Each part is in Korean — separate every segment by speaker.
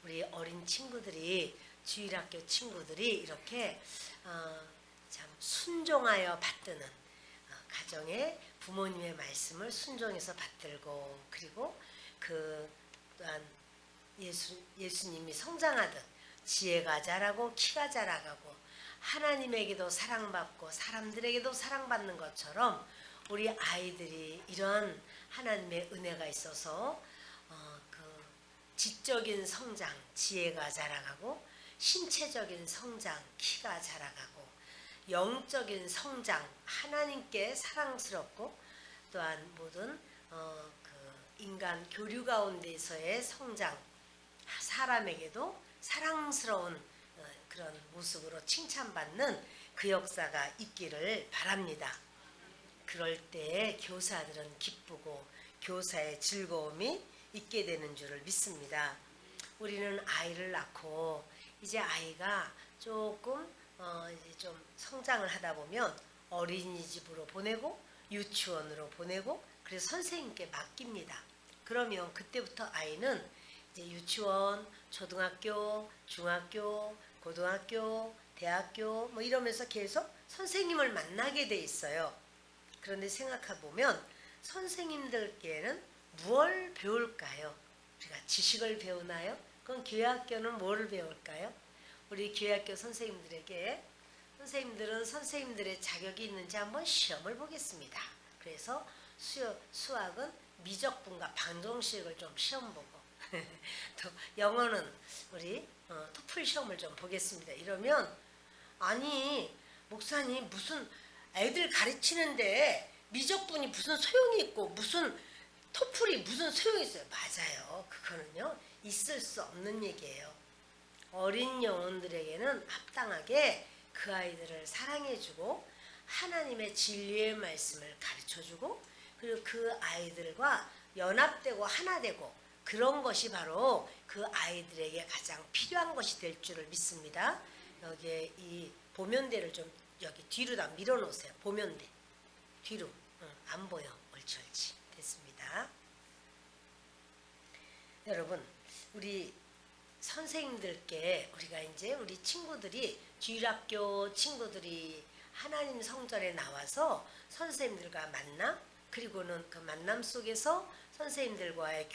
Speaker 1: 우리 어린 친구들이 주일학교 친구들이 이렇게 참 순종하여 받드는 가정의 부모님의 말씀을 순종해서 받들고 그리고 그 또한 예수님이 성장하듯 지혜가 자라고 키가 자라가고 하나님에게도 사랑받고 사람들에게도 사랑받는 것처럼 우리 아이들이 이런 하나님의 은혜가 있어서 그 지적인 성장, 지혜가 자라가고 신체적인 성장, 키가 자라가고 영적인 성장, 하나님께 사랑스럽고 또한 모든 그 인간 교류 가운데서의 성장, 사람에게도 사랑스러운 그런 모습으로 칭찬받는 그 역사가 있기를 바랍니다. 그럴 때 교사들은 기쁘고 교사의 즐거움이 있게 되는 줄을 믿습니다. 우리는 아이를 낳고 이제 아이가 조금 이제 좀 성장을 하다 보면 어린이집으로 보내고 유치원으로 보내고 그래서 선생님께 맡깁니다. 그러면 그때부터 아이는 이제 유치원, 초등학교, 중학교, 고등학교, 대학교 뭐 이러면서 계속 선생님을 만나게 돼 있어요. 그런데 생각해 보면 선생님들께는 무엇을 배울까요? 우리가 지식을 배우나요? 그럼 교회학교는 뭘 배울까요? 우리 교회학교 선생님들에게 선생님들은 선생님들의 자격이 있는지 한번 시험을 보겠습니다. 그래서 수학은 미적분과 방정식을 좀 시험 보고 또 영어는 우리 토플 시험을 좀 보겠습니다. 이러면 아니 목사님 무슨 애들 가르치는데 미적분이 무슨 소용이 있고 무슨 토플이 무슨 소용이 있어요. 맞아요. 그거는요 있을 수 없는 얘기예요. 어린 영혼들에게는 합당하게 그 아이들을 사랑해주고 하나님의 진리의 말씀을 가르쳐주고 그리고 그 아이들과 연합되고 하나되고 그런 것이 바로 그 아이들에게 가장 필요한 것이 될 줄을 믿습니다. 여기에 이 보면대를 좀 여기 뒤로 다 밀어 놓으세요. 보면대 뒤로 안 보여. 옳지 됐습니다. 여러분 우리 선생님들께 우리가 이제 우리 친구들이 주일학교 친구들이 하나님 성전에 나와서 선생님들과 만나 그리고는 그 만남 속에서 선생님들과의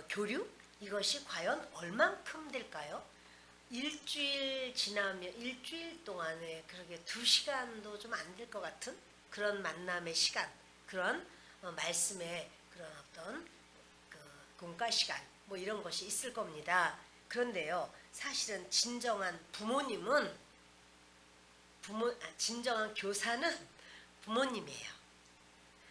Speaker 1: 교류 이것이 과연 얼만큼 될까요? 일주일 지나면 일주일 동안에 그렇게 2시간도 좀 안 될 것 같은 그런 만남의 시간 그런 말씀의 그런 어떤 그 공과 시간 뭐 이런 것이 있을 겁니다. 그런데요 사실은 진정한 부모님은 진정한 교사는 부모님이에요.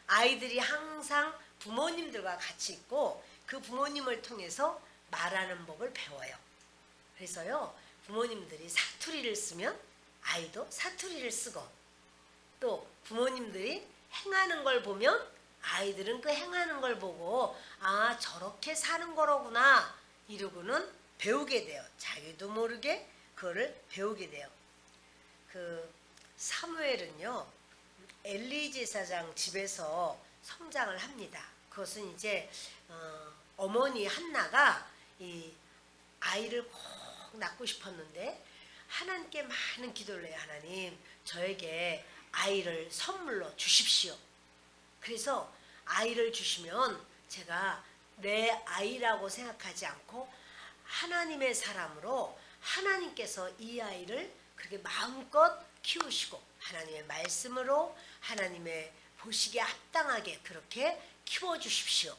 Speaker 1: 아이들이 항상 부모님들과 같이 있고 그 부모님을 통해서 말하는 법을 배워요. 그래서요 부모님들이 사투리를 쓰면 아이도 사투리를 쓰고 또 부모님들이 행하는 걸 보면 아이들은 그 행하는 걸 보고 아 저렇게 사는 거로구나 이러고는 배우게 돼요. 자기도 모르게 그거를 배우게 돼요. 그 사무엘은요 엘리 제사장 집에서 성장을 합니다. 그것은 이제 어머니 한나가 이 아이를 꼭 낳고 싶었는데 하나님께 많은 기도를 해요. 하나님 저에게 아이를 선물로 주십시오. 그래서 아이를 주시면 제가 내 아이라고 생각하지 않고 하나님의 사람으로 하나님께서 이 아이를 그렇게 마음껏 키우시고 하나님의 말씀으로 하나님의 보시기에 합당하게 그렇게 키워주십시오.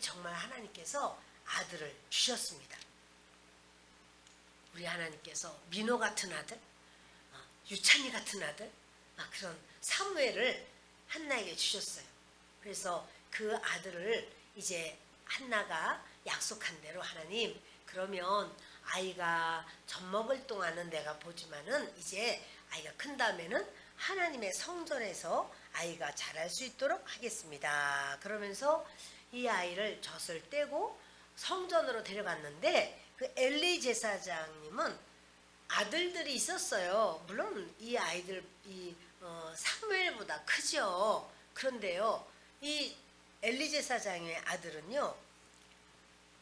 Speaker 1: 정말 하나님께서 아들을 주셨습니다. 우리 하나님께서 민호 같은 아들, 유찬이 같은 아들, 그런 사무엘을 한나에게 주셨어요. 그래서 그 아들을 이제 한나가 약속한 대로 하나님 그러면 아이가 젖 먹을 동안은 내가 보지만은 이제 아이가 큰 다음에는 하나님의 성전에서 아이가 자랄 수 있도록 하겠습니다. 그러면서 이 아이를 젖을 떼고 성전으로 데려갔는데 그 엘리 제사장님은 아들들이 있었어요. 물론 이 아이들 이 사무엘보다 크죠. 그런데요 이 엘리 제사장의 아들은요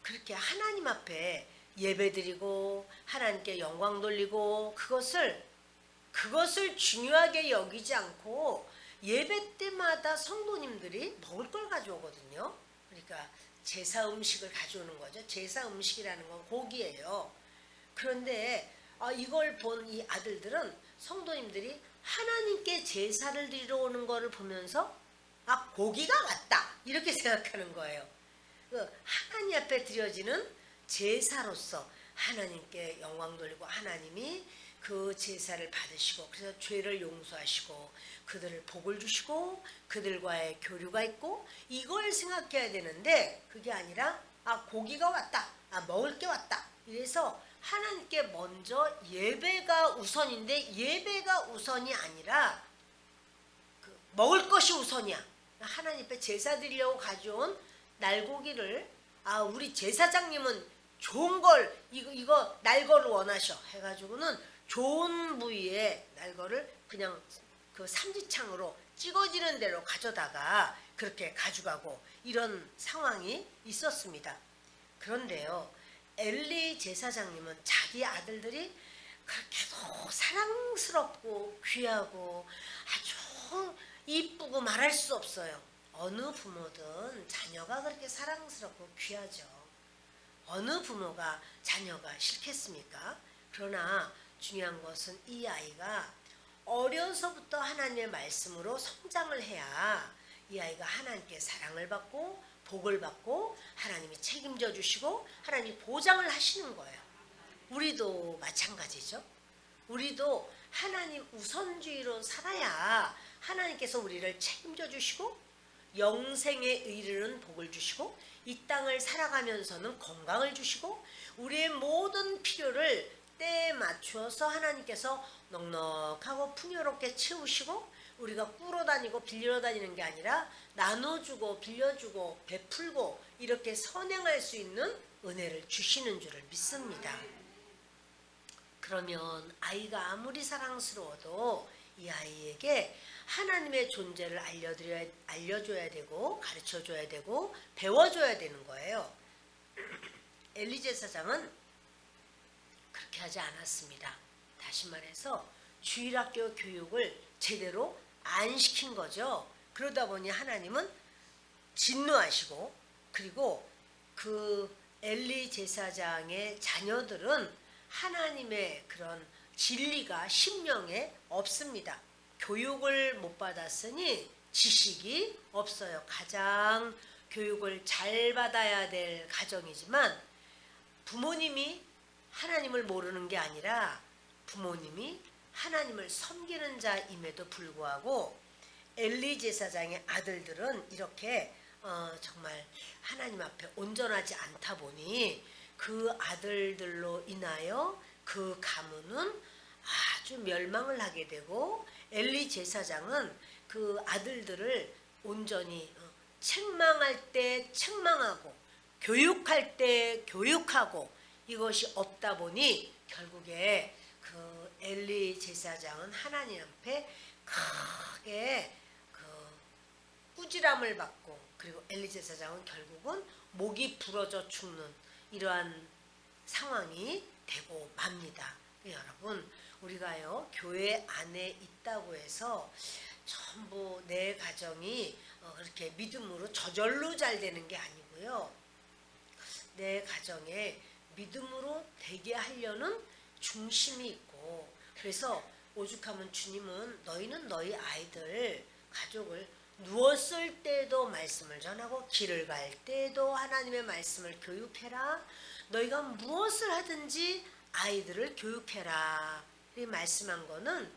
Speaker 1: 그렇게 하나님 앞에 예배드리고 하나님께 영광 돌리고 그것을 중요하게 여기지 않고 예배 때마다 성도님들이 먹을 걸 가져오거든요. 그러니까 제사 음식을 가져오는 거죠. 제사 음식이라는 건 고기예요. 그런데 이걸 본 이 아들들은 성도님들이 하나님께 제사를 드리러 오는 거를 보면서 고기가 왔다 이렇게 생각하는 거예요. 하나님 앞에 드려지는 제사로서 하나님께 영광 돌리고 하나님이 그 제사를 받으시고 그래서 죄를 용서하시고 그들을 복을 주시고 그들과의 교류가 있고 이걸 생각해야 되는데 그게 아니라 고기가 왔다, 먹을 게 왔다. 이래서 하나님께 먼저 예배가 우선인데 예배가 우선이 아니라 먹을 것이 우선이야. 하나님 앞에 제사 드리려고 가져온 날고기를 우리 제사장님은 좋은 걸 이거 날거를 원하셔 해가지고는 좋은 부위의 날거를 그냥 그 삼지창으로 찍어지는 대로 가져다가 그렇게 가져가고 이런 상황이 있었습니다. 그런데요, 엘리 제사장님은 자기 아들들이 그렇게도 사랑스럽고 귀하고 아주 이쁘고 말할 수 없어요. 어느 부모든 자녀가 그렇게 사랑스럽고 귀하죠. 어느 부모가 자녀가 싫겠습니까? 그러나 중요한 것은 이 아이가 어려서부터 하나님의 말씀으로 성장을 해야 이 아이가 하나님께 사랑을 받고 복을 받고 하나님이 책임져 주시고 하나님이 보장을 하시는 거예요. 우리도 마찬가지죠. 우리도 하나님 우선주의로 살아야 하나님께서 우리를 책임져 주시고 영생에 이르는 복을 주시고 이 땅을 살아가면서는 건강을 주시고 우리의 모든 필요를 때에 맞추어서 하나님께서 넉넉하고 풍요롭게 채우시고 우리가 꾸러 다니고 빌려 다니는 게 아니라 나눠주고 빌려주고 베풀고 이렇게 선행할 수 있는 은혜를 주시는 줄을 믿습니다. 그러면 아이가 아무리 사랑스러워도 이 아이에게 하나님의 존재를 알려줘야 되고 가르쳐줘야 되고 배워줘야 되는 거예요. 엘리 제사장은 그렇게 하지 않았습니다. 다시 말해서 주일학교 교육을 제대로 안 시킨 거죠. 그러다 보니 하나님은 진노하시고 그리고 그 엘리 제사장의 자녀들은 하나님의 그런 진리가 심령에 없습니다. 교육을 못 받았으니 지식이 없어요. 가장 교육을 잘 받아야 될 가정이지만 부모님이 하나님을 모르는 게 아니라 부모님이 하나님을 섬기는 자임에도 불구하고 엘리 제사장의 아들들은 이렇게 정말 하나님 앞에 온전하지 않다 보니 그 아들들로 인하여 그 가문은 아주 멸망을 하게 되고 엘리 제사장은 그 아들들을 온전히 책망할 때 책망하고 교육할 때 교육하고 이것이 없다 보니 결국에 그 엘리 제사장은 하나님 앞에 크게 꾸지람을 받고 그리고 엘리 제사장은 결국은 목이 부러져 죽는 이러한 상황이 되고 맙니다. 여러분 우리가요 교회 안에 있다고 해서 전부 내 가정이 그렇게 믿음으로 저절로 잘 되는 게 아니고요. 내 가정에 믿음으로 되게 하려는 중심이 있고 그래서 오죽하면 주님은 너희는 너희 아이들 가족을 누웠을 때도 말씀을 전하고 길을 갈 때도 하나님의 말씀을 교육해라. 너희가 무엇을 하든지 아이들을 교육해라. 이 말씀한 거는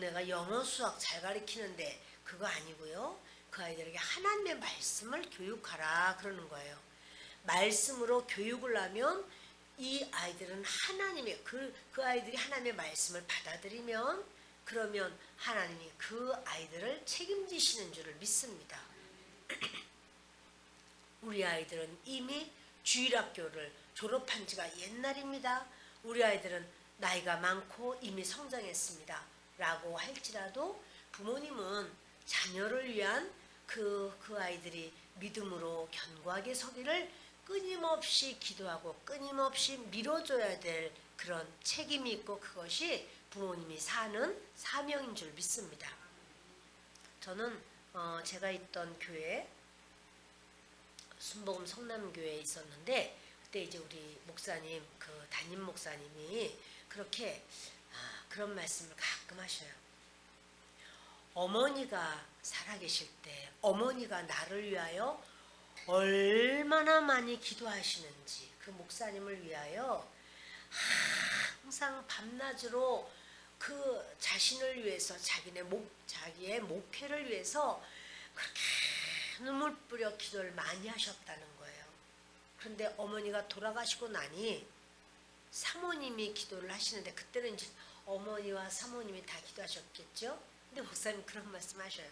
Speaker 1: 내가 영어 수학 잘 가르치는데 그거 아니고요. 그 아이들에게 하나님의 말씀을 교육하라 그러는 거예요. 말씀으로 교육을 하면 이 아이들은 하나님의 그 아이들이 하나님의 말씀을 받아들이면 그러면 하나님이 그 아이들을 책임지시는 줄을 믿습니다. 우리 아이들은 이미 주일학교를 졸업한 지가 옛날입니다. 우리 아이들은 나이가 많고 이미 성장했습니다. 라고 할지라도 부모님은 자녀를 위한 그 아이들이 믿음으로 견고하게 서기를 끊임없이 기도하고 끊임없이 밀어줘야 될 그런 책임이 있고 그것이 부모님이 사는 사명인 줄 믿습니다. 저는 제가 있던 교회 순복음 성남교회에 있었는데 그때 이제 우리 목사님 그 담임 목사님이 그렇게 그런 말씀을 가끔 하셔요. 어머니가 살아계실 때 어머니가 나를 위하여 얼마나 많이 기도하시는지 그 목사님을 위하여 항상 밤낮으로 그 자신을 위해서 자기의 목회를 위해서 그렇게 눈물 뿌려 기도를 많이 하셨다는 거예요. 그런데 어머니가 돌아가시고 나니 사모님이 기도를 하시는데 그때는 이제 어머니와 사모님이 다 기도하셨겠죠. 근데 목사님 그런 말씀하셔요.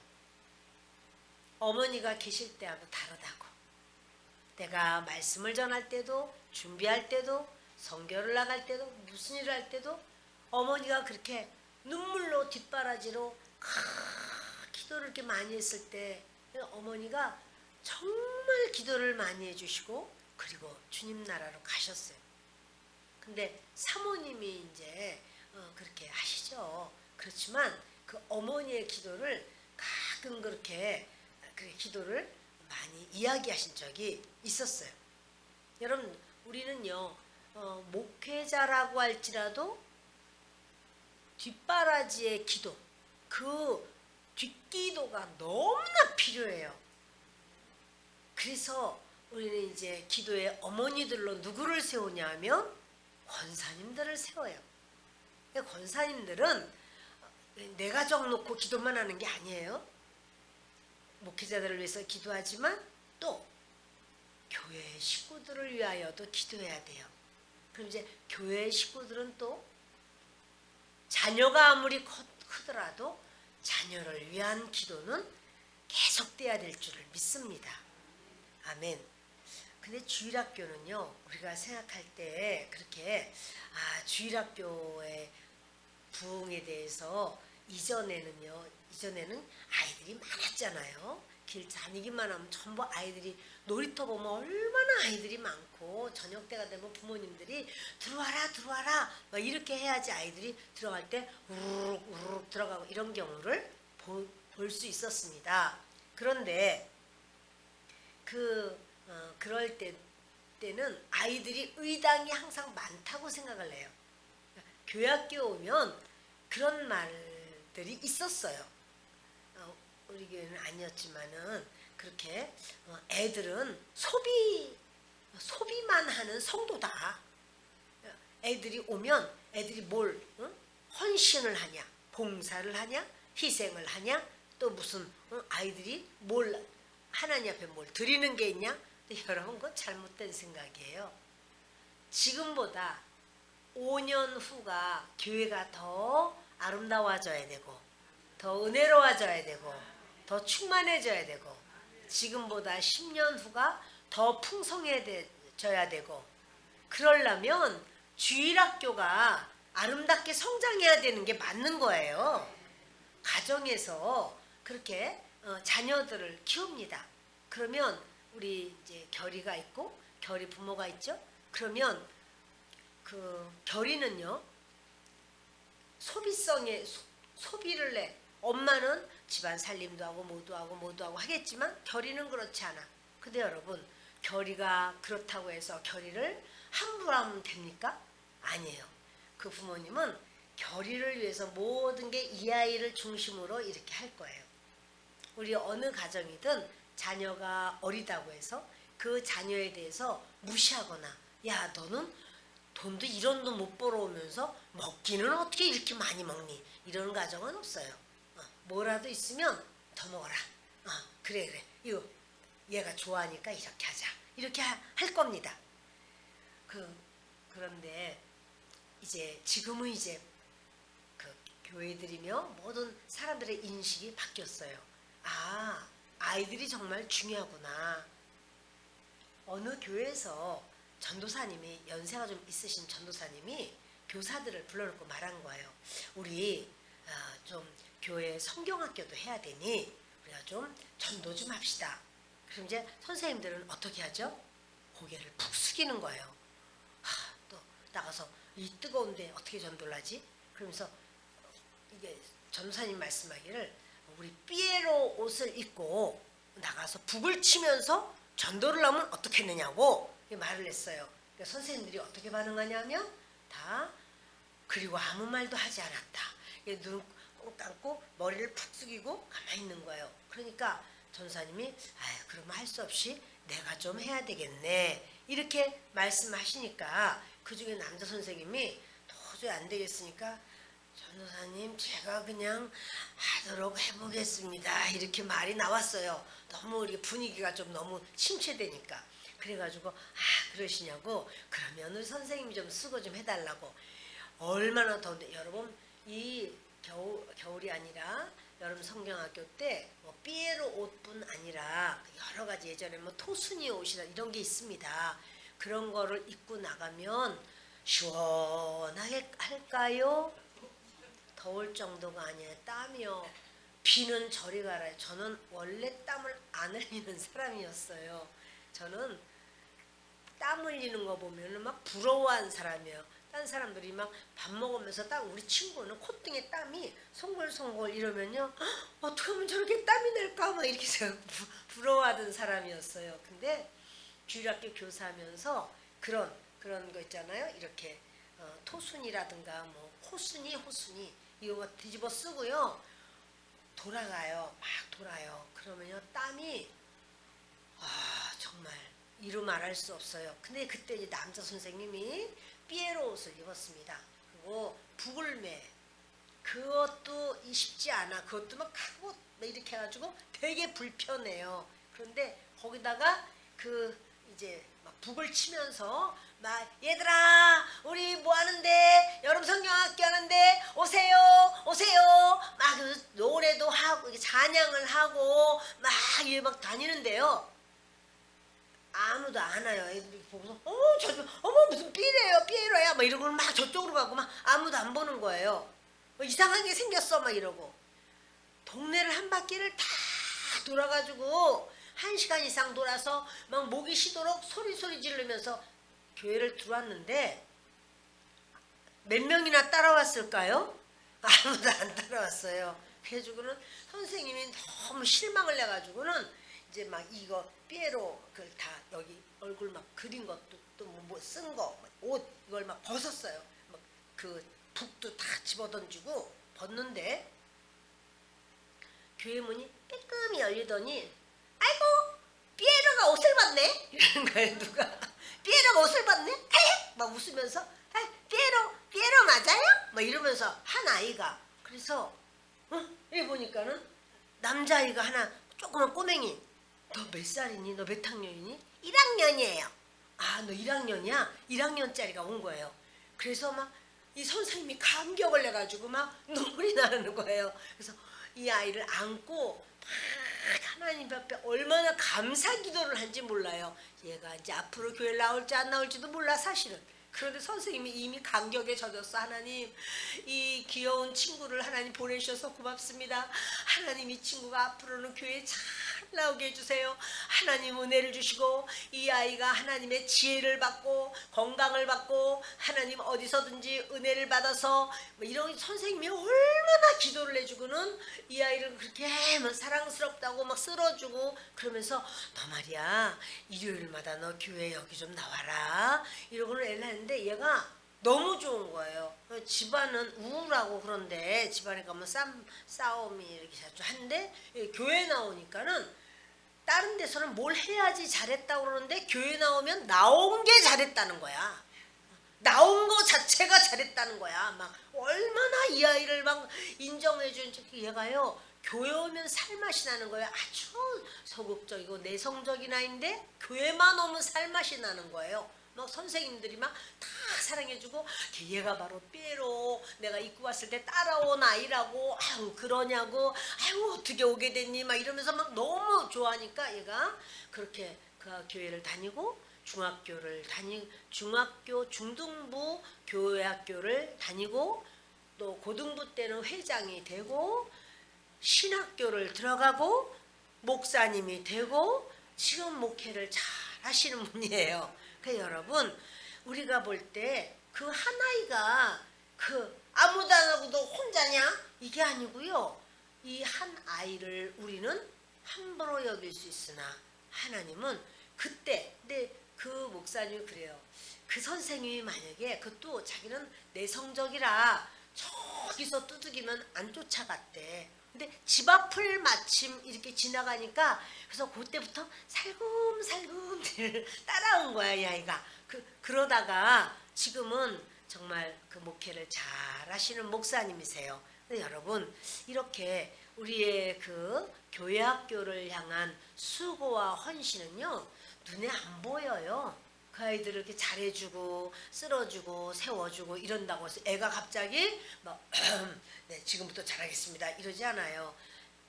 Speaker 1: 어머니가 계실 때하고 다르다고. 내가 말씀을 전할 때도 준비할 때도 선교를 나갈 때도 무슨 일을 할 때도 어머니가 그렇게 눈물로 뒷바라지로 기도를 이렇게 많이 했을 때 어머니가 정말 기도를 많이 해주시고 그리고 주님 나라로 가셨어요. 근데 사모님이 이제 그렇게 하시죠. 그렇지만 그 어머니의 기도를 가끔 그렇게 기도를 많이 이야기하신 적이 있었어요. 여러분 우리는요 목회자라고 할지라도 뒷바라지의 기도 그 뒷기도가 너무나 필요해요. 그래서 우리는 이제 기도의 어머니들로 누구를 세우냐면 권사님들을 세워요. 권사님들은 내가 적놓고 기도만 하는 게 아니에요. 목회자들을 위해서 기도하지만 또 교회 식구들을 위하여도 기도해야 돼요. 그럼 이제 교회 식구들은 또 자녀가 아무리 크더라도 자녀를 위한 기도는 계속돼야 될 줄을 믿습니다. 아멘. 근데 주일학교는요 우리가 생각할 때 그렇게 주일학교의 부흥에 대해서 이전에는 아이들이 많았잖아요. 길 다니기만 하면 전부 아이들이 놀이터 보면 얼마나 아이들이 많고 저녁 때가 되면 부모님들이 들어와라 막 이렇게 해야지 아이들이 들어갈 때 우르륵 들어가고 이런 경우를 볼 수 있었습니다. 그런데 그럴 때는 아이들이 의당이 항상 많다고 생각을 해요. 교회학교 오면 그런 말들이 있었어요. 우리 교회는 아니었지만은 그렇게 애들은 소비만 하는 성도다. 애들이 오면 애들이 뭘 헌신을 하냐, 봉사를 하냐, 희생을 하냐, 또 무슨 아이들이 뭘 하나님 앞에 뭘 드리는 게 있냐? 여러분 그건 잘못된 생각이에요. 지금보다 5년 후가 교회가 더 아름다워져야 되고 더 은혜로워져야 되고 더 충만해져야 되고 지금보다 10년 후가 더 풍성해져야 되고 그러려면 주일학교가 아름답게 성장해야 되는 게 맞는 거예요. 가정에서 그렇게 자녀들을 키웁니다. 그러면 우리 이제 결이가 있고 결이 부모가 있죠. 그러면 그 결이는요 소비를 내. 엄마는 집안 살림도 하고 모두 하고 하겠지만 결이는 그렇지 않아. 근데 여러분 결이가 그렇다고 해서 결이를 함부로 하면 됩니까? 아니에요. 그 부모님은 결이를 위해서 모든 게 이 아이를 중심으로 이렇게 할 거예요. 우리 어느 가정이든 자녀가 어리다고 해서 그 자녀에 대해서 무시하거나 야 너는 돈도 이런 돈 못 벌어오면서 먹기는 어떻게 이렇게 많이 먹니? 이런 가정은 없어요. 뭐라도 있으면 더 먹어라. 그래 이거 얘가 좋아하니까 이렇게 하자. 이렇게 할 겁니다. 그런데 이제 지금은 이제 그 교회들이며 모든 사람들의 인식이 바뀌었어요. 아이들이 정말 중요하구나. 어느 교회에서 전도사님이 연세가 좀 있으신 전도사님이 교사들을 불러놓고 말한 거예요. 우리 좀 교회 성경학교도 해야 되니 우리가 좀 전도 좀 합시다. 그럼 이제 선생님들은 어떻게 하죠? 고개를 푹 숙이는 거예요. 또 나가서 이 뜨거운데 어떻게 전도를 하지? 그러면서 이게 전도사님 말씀하기를 우리 삐에로 옷을 입고 나가서 북을 치면서 전도를 하면 어떻겠느냐고 말을 했어요. 그러니까 선생님들이 어떻게 반응하냐면 다 그리고 아무 말도 하지 않았다. 눈 꼭 감고 머리를 푹 숙이고 가만히 있는 거예요. 그러니까 전사님이 그러면 할 수 없이 내가 좀 해야 되겠네 이렇게 말씀하시니까 그중에 남자 선생님이 도저히 안 되겠으니까 전도사님 제가 그냥 하도록 해보겠습니다 이렇게 말이 나왔어요. 너무 이렇게 분위기가 좀 너무 침체되니까. 그래가지고 그러시냐고 그러면 우리 선생님이 좀 수고 좀 해달라고. 얼마나 더운데 여러분 이 겨울이 아니라 여름 성경학교 때 뭐 삐에로 옷뿐 아니라 여러 가지 예전에 뭐 토순이 옷이나 이런 게 있습니다. 그런 거를 입고 나가면 시원하게 할까요? 더울 정도가 아니에요. 땀이요. 비는 저리 가라요. 저는 원래 땀을 안 흘리는 사람이었어요. 저는 땀 흘리는 거 보면 막 부러워하는 사람이에요. 딴 사람들이 막 밥 먹으면서 우리 친구는 콧등에 땀이 송골송골 이러면요. 어떻게 하면 저렇게 땀이 날까 막 이렇게 부러워하던 사람이었어요. 근데 주일학교 교사하면서 그런 거 있잖아요. 이렇게 토순이라든가 뭐 호순이 이거 뒤집어 쓰고요. 돌아가요. 막 돌아요. 그러면요 땀이 정말 이루 말할 수 없어요. 근데 그때 이제 남자 선생님이 삐에로 옷을 입었습니다. 그리고 북을매 그것도 쉽지 않아. 그것도 막 하고 이렇게 해가지고 되게 불편해요. 그런데 거기다가 이제 막 북을 치면서 막 얘들아 우리 뭐 하는데 여름 성경학교 하는데 오세요 막 노래도 하고 찬양을 하고 막 다니는데요. 아무도 안 와요. 애들이 보고서 어머 무슨 삐에로야 막 이러고 막 저쪽으로 가고 막 아무도 안 보는 거예요. 이상하게 생겼어 막 이러고. 동네를 한 바퀴를 다 돌아가지고 1시간 이상 돌아서 막 목이 쉬도록 소리 지르면서 교회를 들어왔는데 몇 명이나 따라왔을까요? 아무도 안 따라왔어요. 그래가지고는 선생님이 너무 실망을 내가지고는 이제 막 이거 삐에로 그걸 다 여기 얼굴 막 그린 것도 또 뭐 쓴 거 옷 이걸 막 벗었어요. 막 그 북도 다 집어던지고 벗는데 교회 문이 빼끔히 열리더니 아이고 삐에로가 옷을 벗네 이러는 거예요. 누가 삐에로가 옷을 벗네? 막 웃으면서 삐에로 맞아요? 막 이러면서 한 아이가 그래서 여기 보니까는 남자아이가 하나 조그만 꼬맹이 너 몇 살이니? 너 몇 학년이니? 1학년이에요. 너 1학년이야? 1학년짜리가 온 거예요. 그래서 막 이 선생님이 감격을 내가지고 막 눈물이 나는 거예요. 그래서 이 아이를 안고 막 하나님 앞에 얼마나 감사 기도를 한지 몰라요. 얘가 이제 앞으로 교회 나올지 안 나올지도 몰라 사실은. 그런데 선생님이 이미 감격에 젖었어. 하나님 이 귀여운 친구를 하나님 보내주셔서 고맙습니다. 하나님 이 친구가 앞으로는 교회에 잘 나오게 해주세요. 하나님 은혜를 주시고 이 아이가 하나님의 지혜를 받고 건강을 받고 하나님 어디서든지 은혜를 받아서 이런 선생님이 얼마나 기도를 해주고는 이 아이를 그렇게 막 사랑스럽다고 막 쓸어주고 그러면서 너 말이야 일요일마다 너 교회 여기 좀 나와라 이러고는 애를 했는데 얘가 너무 좋은 거예요. 집안은 우울하고 그런데 집안에 가면 싸움이 이렇게 자주 한데 교회 나오니까는 다른 데서는 뭘 해야지 잘했다고 그러는데 교회 나오면 나온 게 잘했다는 거야. 나온 거 자체가 잘했다는 거야. 막 얼마나 이 아이를 막 인정해 준 얘가요. 교회 오면 살맛이 나는 거예요. 아주 소극적이고 내성적인 아이인데 교회만 오면 살맛이 나는 거예요. 막 선생님들이 막 다 사랑해주고 얘가 바로 삐에로 내가 입고 왔을 때 따라온 아이라고 아유 그러냐고 아유 어떻게 오게 됐니 막 이러면서 막 너무 좋아하니까 얘가 그렇게 그 교회를 다니고 중학교 중등부 교회학교를 다니고 또 고등부 때는 회장이 되고 신학교를 들어가고 목사님이 되고 지금 목회를 잘 하시는 분이에요. 그 여러분 우리가 볼 때 그 한 아이가 그 아무도 안 하고도 혼자냐? 이게 아니고요. 이 한 아이를 우리는 함부로 여길 수 있으나 하나님은 그때 근데 그 목사님이 그래요. 그 선생님이 만약에 그것도 자기는 내성적이라 저기서 두들기면 안 쫓아갔대. 근데 집 앞을 마침 이렇게 지나가니까 그래서 그때부터 살금살금 따라온 거야 이 아이가. 그러다가 지금은 정말 그 목회를 잘 하시는 목사님이세요. 근데 여러분 이렇게 우리의 그 교회 학교를 향한 수고와 헌신은요 눈에 안 보여요. 그 아이들을 이렇게 잘해주고 쓸어주고 세워주고 이런다고 해서 애가 갑자기 막 네, 지금부터 잘하겠습니다 이러지 않아요.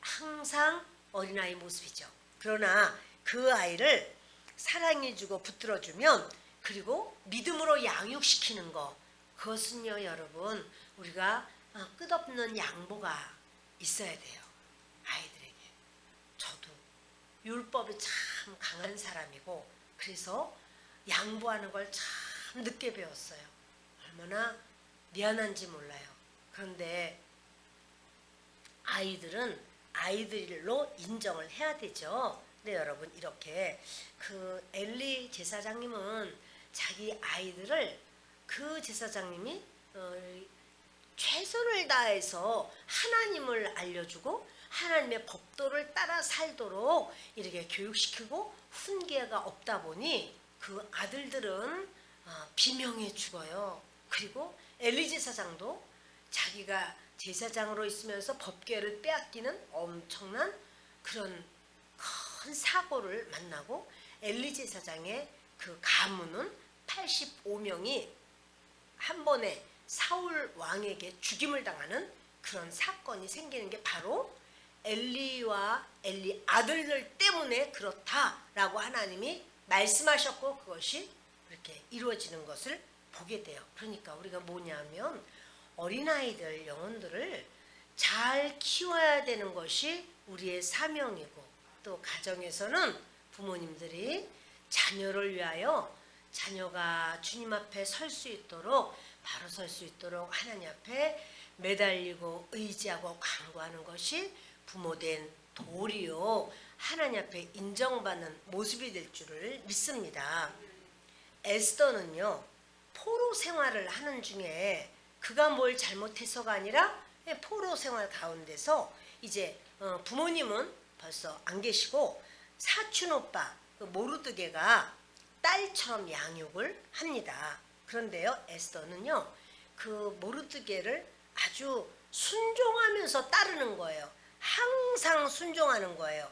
Speaker 1: 항상 어린아이 모습이죠. 그러나 그 아이를 사랑해주고 붙들어주면 그리고 믿음으로 양육시키는 거 그것은요 여러분 우리가 끝없는 양보가 있어야 돼요. 아이들에게. 저도 율법이 참 강한 사람이고 그래서 양보하는 걸 참 늦게 배웠어요. 얼마나 미안한지 몰라요. 그런데 아이들은 아이들로 인정을 해야 되죠. 근데 여러분 이렇게 그 엘리 제사장님은 자기 아이들을 그 제사장님이 최선을 다해서 하나님을 알려주고 하나님의 법도를 따라 살도록 이렇게 교육시키고 훈계가 없다 보니 그 아들들은 비명에 죽어요. 그리고 엘리 제사장도 자기가 제사장으로 있으면서 법궤를 빼앗기는 엄청난 그런 큰 사고를 만나고 엘리 제사장의 그 가문은 85명이 한 번에 사울 왕에게 죽임을 당하는 그런 사건이 생기는 게 바로 엘리와 엘리 아들들 때문에 그렇다라고 하나님이 말씀하셨고 그것이 그렇게 이루어지는 것을 보게 돼요. 그러니까 우리가 뭐냐면 어린아이들 영혼들을 잘 키워야 되는 것이 우리의 사명이고 또 가정에서는 부모님들이 자녀를 위하여 자녀가 주님 앞에 설 수 있도록 바로 설 수 있도록 하나님 앞에 매달리고 의지하고 간구하는 것이 부모된 도리요 하나님 앞에 인정받는 모습이 될 줄을 믿습니다. 에스더는요 포로 생활을 하는 중에 그가 뭘 잘못해서가 아니라 포로 생활 가운데서 이제 부모님은 벌써 안 계시고 사촌 오빠 그 모르드게가 딸처럼 양육을 합니다. 그런데요 에스더는요 그 모르드게를 아주 순종하면서 따르는 거예요. 항상 순종하는 거예요.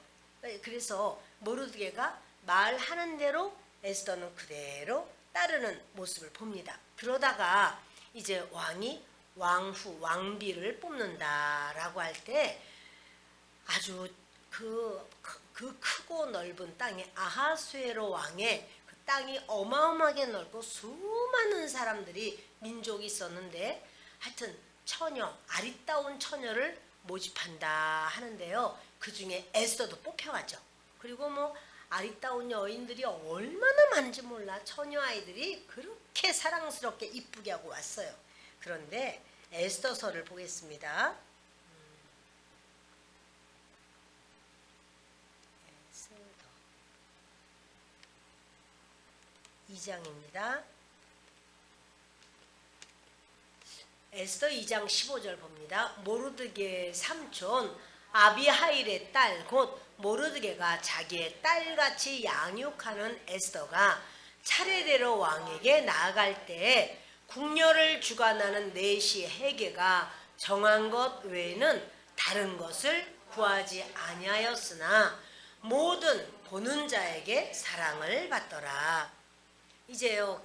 Speaker 1: 그래서 모르드게가 말하는 대로 에스더는 그대로 따르는 모습을 봅니다. 그러다가 이제 왕이 왕후 왕비를 뽑는다라고 할 때 아주 그 크고 넓은 땅에 아하수에로 왕의 그 땅이 어마어마하게 넓고 수많은 사람들이 민족이 있었는데 하여튼 처녀 아리따운 처녀를 모집한다 하는데요. 그 중에 에스더도 뽑혀가죠. 그리고 뭐 아리따운 여인들이 얼마나 많은지 몰라. 처녀 아이들이 그렇게 사랑스럽게 이쁘게 하고 왔어요. 그런데 에스더서를 보겠습니다. 에스더 2장입니다. 에스더 2장 15절 봅니다. 모르드게의 삼촌 아비하일의 딸 곧 모르드게가 자기의 딸같이 양육하는 에스더가 차례대로 왕에게 나아갈 때에 궁녀를 주관하는 내시 헤게가 정한 것 외에는 다른 것을 구하지 아니하였으나 모든 보는 자에게 사랑을 받더라. 이제요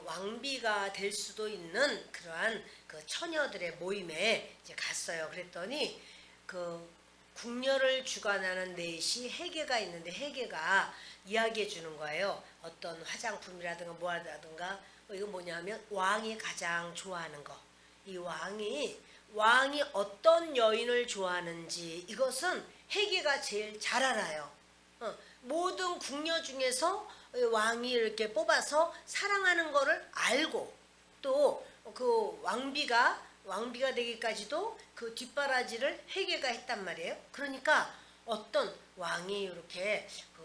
Speaker 1: 왕비가 될 수도 있는 그러한 그 처녀들의 모임에 이제 갔어요. 그랬더니 그 궁녀를 주관하는 넷이 헤게가 있는데 헤게가 이야기해 주는 거예요. 어떤 화장품이라든가 뭐하든가 이거 뭐냐면 왕이 가장 좋아하는 거. 이 왕이 어떤 여인을 좋아하는지 이것은 헤게가 제일 잘 알아요. 모든 궁녀 중에서 왕이 이렇게 뽑아서 사랑하는 거를 알고 또 그 왕비가 되기까지도 그 뒷바라지를 헤게가 했단 말이에요. 그러니까 어떤 왕이 이렇게 그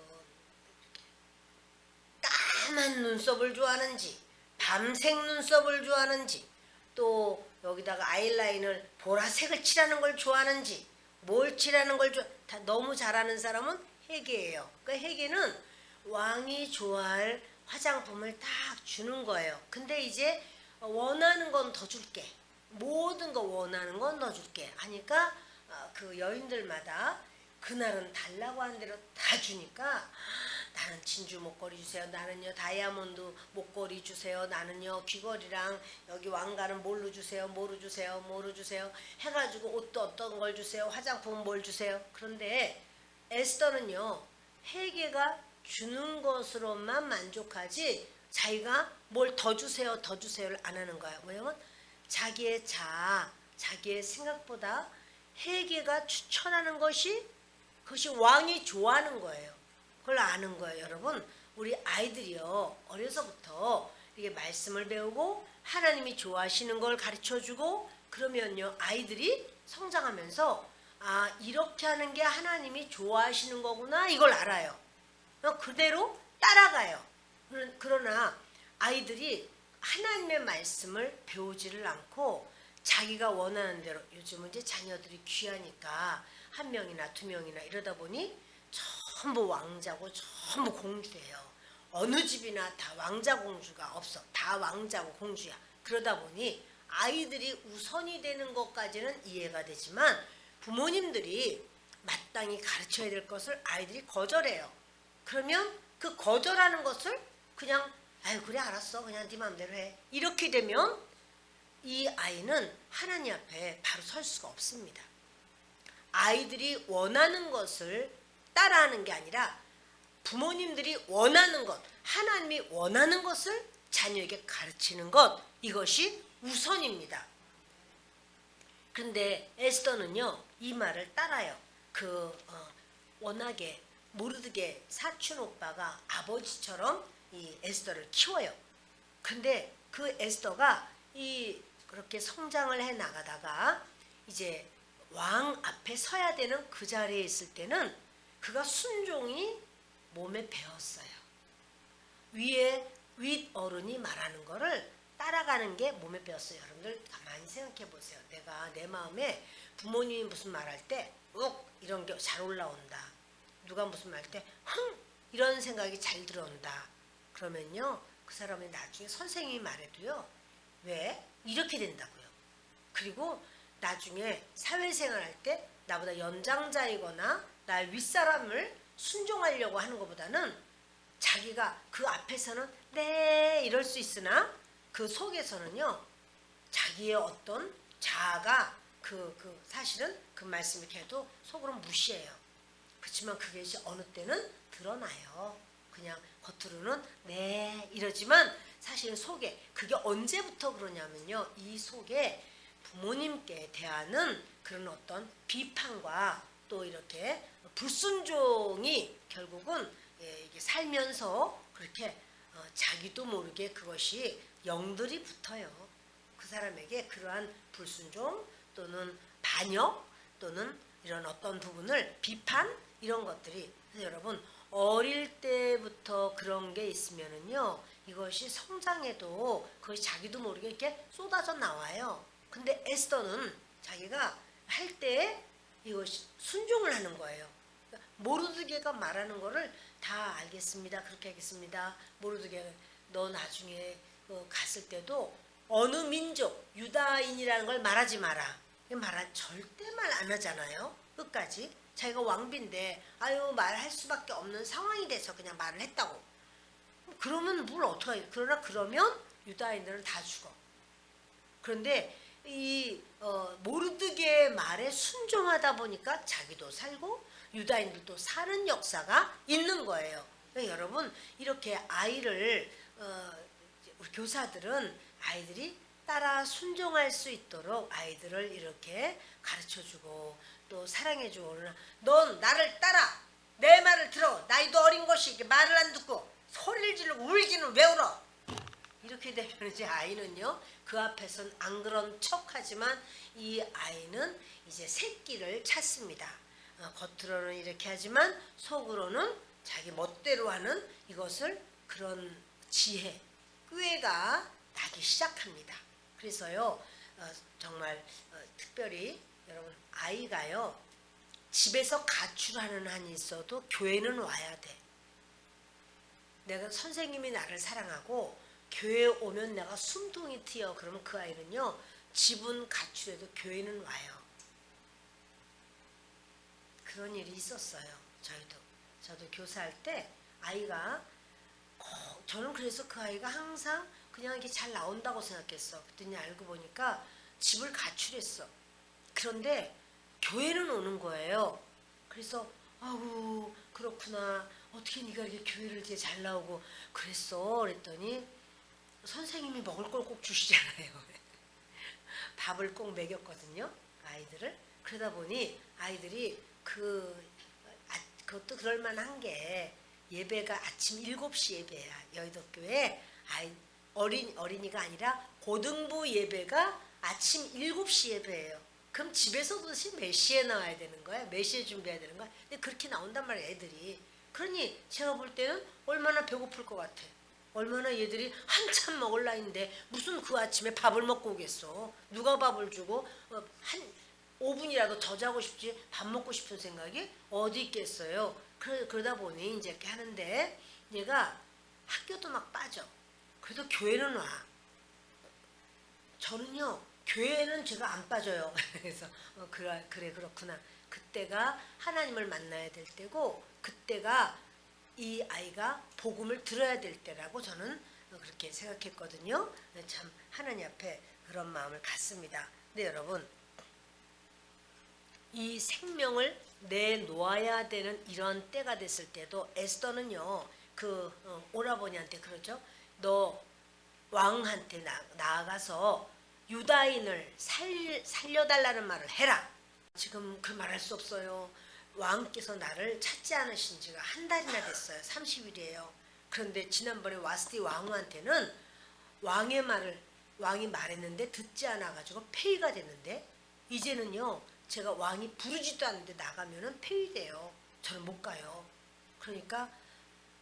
Speaker 1: 까만 눈썹을 좋아하는지 밤색 눈썹을 좋아하는지 또 여기다가 아이라인을 보라색을 칠하는 걸 좋아하는지 뭘 칠하는 걸 다 너무 잘하는 사람은 헤게예요. 그러니까 헤게는 왕이 좋아할 화장품을 딱 주는 거예요. 근데 이제 원하는 건 더 줄게. 모든 거 원하는 건 더 줄게. 하니까 그 여인들마다 그날은 달라고 하는 대로 다 주니까 나는 진주 목걸이 주세요. 나는요 다이아몬드 목걸이 주세요. 나는요 귀걸이랑 여기 왕관은 뭘로 주세요. 뭐로 주세요. 뭐로 주세요. 해가지고 옷도 어떤 걸 주세요. 화장품은 뭘 주세요. 그런데 에스더는요 헤게가 주는 것으로만 만족하지 자기가 뭘 더 주세요 더 주세요를 안 하는 거야. 뭐냐면 자기의 자아 자기의 생각보다 헤게가 추천하는 것이 그것이 왕이 좋아하는 거예요. 그걸 아는 거예요. 여러분 우리 아이들이요 어려서부터 이게 말씀을 배우고 하나님이 좋아하시는 걸 가르쳐주고 그러면요 아이들이 성장하면서 아 이렇게 하는 게 하나님이 좋아하시는 거구나 이걸 알아요. 그대로 따라가요. 그러나 아이들이 하나님의 말씀을 배우지를 않고 자기가 원하는 대로 요즘은 이제 자녀들이 귀하니까 한 명이나 두 명이나 이러다 보니 전부 왕자고 전부 공주예요. 어느 집이나 다 왕자 공주가 없어. 다 왕자고 공주야. 그러다 보니 아이들이 우선이 되는 것까지는 이해가 되지만 부모님들이 마땅히 가르쳐야 될 것을 아이들이 거절해요. 그러면 그 거절하는 것을 그냥 아유 그래 알았어 그냥 네 마음대로 해 이렇게 되면 이 아이는 하나님 앞에 바로 설 수가 없습니다. 아이들이 원하는 것을 따라하는 게 아니라 부모님들이 원하는 것 하나님이 원하는 것을 자녀에게 가르치는 것 이것이 우선입니다. 그런데 에스더는요 이 말을 따라요. 워낙에 모르드게 사촌 오빠가 아버지처럼 이 에스더를 키워요. 근데 그 에스더가 그렇게 성장을 해 나가다가 이제 왕 앞에 서야 되는 그 자리에 있을 때는 그가 순종이 몸에 배었어요. 윗 어른이 말하는 거를 따라가는 게 몸에 배었어요. 여러분들 가만히 생각해 보세요. 내가 내 마음에 부모님이 무슨 말할 때 이런 게 잘 올라온다. 누가 무슨 말 할 때 이런 생각이 잘 들어온다. 그러면요 그 사람이 나중에 선생님이 말해도요 왜 이렇게 된다고요. 그리고 나중에 사회생활 할 때 나보다 연장자이거나 나의 윗사람을 순종하려고 하는 것보다는 자기가 그 앞에서는 네 이럴 수 있으나 그 속에서는요 자기의 어떤 자아가 사실은 그 말씀 이렇게 해도 속으로 무시해요. 그렇지만 그게 어느 때는 드러나요. 그냥 겉으로는 네 이러지만 사실 속에 그게 언제부터 그러냐면요 이 속에 부모님께 대하는 그런 어떤 비판과 또 이렇게 불순종이 결국은 이게 살면서 그렇게 자기도 모르게 그것이 영들이 붙어요. 그 사람에게 그러한 불순종 또는 반역 또는 이런 어떤 부분을 비판 이런 것들이 그래서 여러분 어릴 때부터 그런 게 있으면은요 이것이 성장해도 그것이 자기도 모르게 이렇게 쏟아져 나와요. 근데 에스더는 자기가 할 때 이것이 순종을 하는 거예요. 모르드게가 말하는 거를 다 알겠습니다. 그렇게 하겠습니다. 모르드게 너 나중에 갔을 때도 어느 민족 유다인이라는 걸 말하지 마라. 절대 말 안 하잖아요. 끝까지 자기가 왕비인데 아유 말할 수밖에 없는 상황이 돼서 그냥 말을 했다고. 그러면 뭘 어떡해. 그러면 유다인들은 다 죽어. 그런데 모르드게 말에 순종하다 보니까 자기도 살고 유다인들도 사는 역사가 있는 거예요. 그러니까 여러분 이렇게 아이를 우리 교사들은 아이들이 따라 순종할 수 있도록 아이들을 이렇게 가르쳐주고 또 사랑해주고 넌 나를 따라 내 말을 들어. 나이도 어린 것이 이렇게 말을 안 듣고 소리를 지르고 울기는 왜 울어? 이렇게 되면 이제 아이는요, 그 앞에서는 안 그런 척하지만 이 아이는 이제 새끼를 찾습니다. 겉으로는 이렇게 하지만 속으로는 자기 멋대로 하는 이것을 그런 지혜, 꾀가 나기 시작합니다. 그래서요, 정말 특별히 여러분 아이가요, 집에서 가출하는 한이 있어도 교회는 와야 돼. 내가 선생님이 나를 사랑하고 교회에 오면 내가 숨통이 트여. 그러면 그 아이는요, 집은 가출해도 교회는 와요. 그런 일이 있었어요. 저도 교사할 때 아이가 저는 그래서 그 아이가 항상 그냥 이렇게 잘 나온다고 생각했어. 그랬더니 알고 보니까 집을 가출했어. 그런데 교회는 오는 거예요. 그래서 아우 그렇구나. 어떻게 네가 이렇게 교회를 이렇게 잘 나오고 그랬어. 그랬더니 선생님이 먹을 걸 꼭 주시잖아요. 밥을 꼭 먹였거든요. 아이들을. 그러다 보니 아이들이 그것도 그럴만한 게 예배가 아침 7시 예배야. 여의도교회 어린이가 아니라 고등부 예배가 아침 7시 예배예요. 그럼 집에서도 몇 시에 나와야 되는 거야? 몇 시에 준비해야 되는 거야? 근데 그렇게 나온단 말이야, 애들이. 그러니 제가 볼 때는 얼마나 배고플 것 같아. 얼마나 얘들이 한참 먹을 나이인데 무슨 그 아침에 밥을 먹고 오겠어. 누가 밥을 주고 한 5분이라도 더 자고 싶지 밥 먹고 싶은 생각이 어디 있겠어요. 그러다 보니 이제 이렇게 하는데 얘가 학교도 막 빠져. 그래도 교회는 와. 저는요, 교회는 제가 안 빠져요. 그래서 그래 그렇구나. 그때가 하나님을 만나야 될 때고 그때가 이 아이가 복음을 들어야 될 때라고 저는 그렇게 생각했거든요. 참 하나님 앞에 그런 마음을 갖습니다. 네, 여러분, 이 생명을 내놓아야 되는 이런 때가 됐을 때도 에스더는요, 그 오라버니한테 그러죠. 너 왕한테 나아가서 유다인을 살려달라는 말을 해라. 지금 그 말할 수 없어요. 왕께서 나를 찾지 않으신 지가 한 달이나 됐어요. 30일이에요. 그런데 지난번에 와스티 왕후한테는 왕의 말을 왕이 말했는데 듣지 않아가지고 폐위가 됐는데 이제는요, 제가 왕이 부르지도 않는데 나가면은 폐위돼요. 저는 못 가요. 그러니까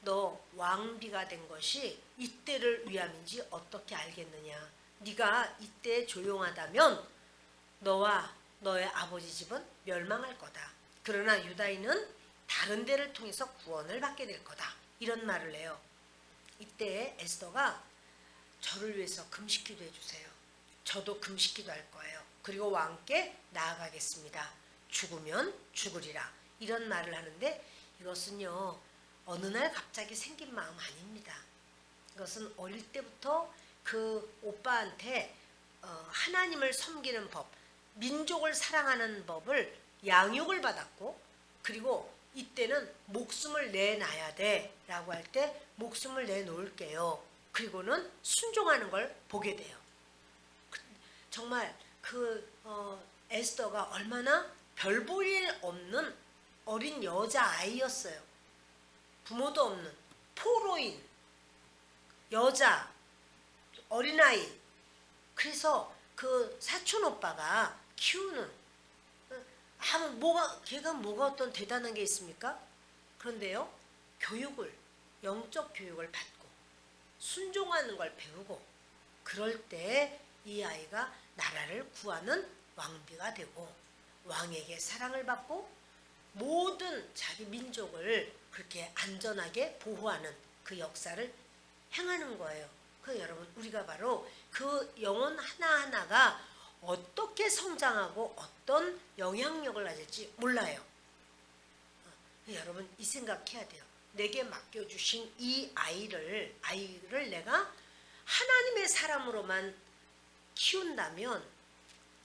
Speaker 1: 너 왕비가 된 것이 이때를 위함인지 어떻게 알겠느냐. 네가 이때 조용하다면 너와 너의 아버지 집은 멸망할 거다. 그러나 유다인은 다른 데를 통해서 구원을 받게 될 거다. 이런 말을 해요. 이때 에스더가 저를 위해서 금식기도 해주세요. 저도 금식기도 할 거예요. 그리고 왕께 나아가겠습니다. 죽으면 죽으리라. 이런 말을 하는데 이것은요, 어느 날 갑자기 생긴 마음 아닙니다. 이것은 어릴 때부터 그 오빠한테 하나님을 섬기는 법, 민족을 사랑하는 법을 양육을 받았고, 그리고 이때는 목숨을 내놔야 돼 라고 할 때 목숨을 내놓을게요. 그리고는 순종하는 걸 보게 돼요. 정말 에스더가 얼마나 별 볼 일 없는 어린 여자아이였어요. 부모도 없는 포로인 여자 어린아이. 그래서 그 사촌 오빠가 키우는 걔가 뭐가 어떤 대단한 게 있습니까? 그런데요, 영적 교육을 받고 순종하는 걸 배우고 그럴 때 이 아이가 나라를 구하는 왕비가 되고 왕에게 사랑을 받고 모든 자기 민족을 그렇게 안전하게 보호하는 그 역사를 행하는 거예요. 여러분, 우리가 바로 그 영혼 하나하나가 어떻게 성장하고 어떤 영향력을 가질지 몰라요. 여러분, 이 생각해야 돼요. 내게 맡겨주신 이 아이를 내가 하나님의 사람으로만 키운다면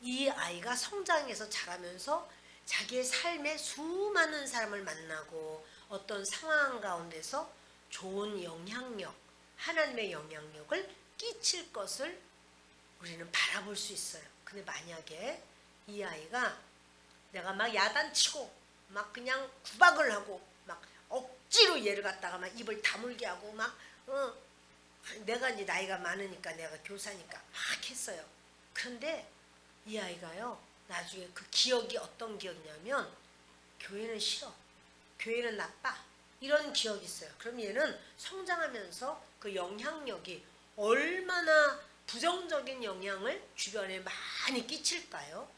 Speaker 1: 이 아이가 성장해서 자라면서 자기의 삶에 수많은 사람을 만나고 어떤 상황 가운데서 좋은 영향력, 하나님의 영향력을 끼칠 것을 우리는 바라볼 수 있어요. 근데 만약에 이 아이가 내가 막 야단치고 막 그냥 구박을 하고 막 억지로 얘를 갖다가 막 입을 다물게 하고 막 내가 이제 나이가 많으니까 내가 교사니까 막 했어요. 그런데 이 아이가요 나중에 그 기억이 어떤 기억이냐면 교회는 싫어, 교회는 나빠, 이런 기억이 있어요. 그럼 얘는 성장하면서 그 영향력이 얼마나 부정적인 영향을 주변에 많이 끼칠까요?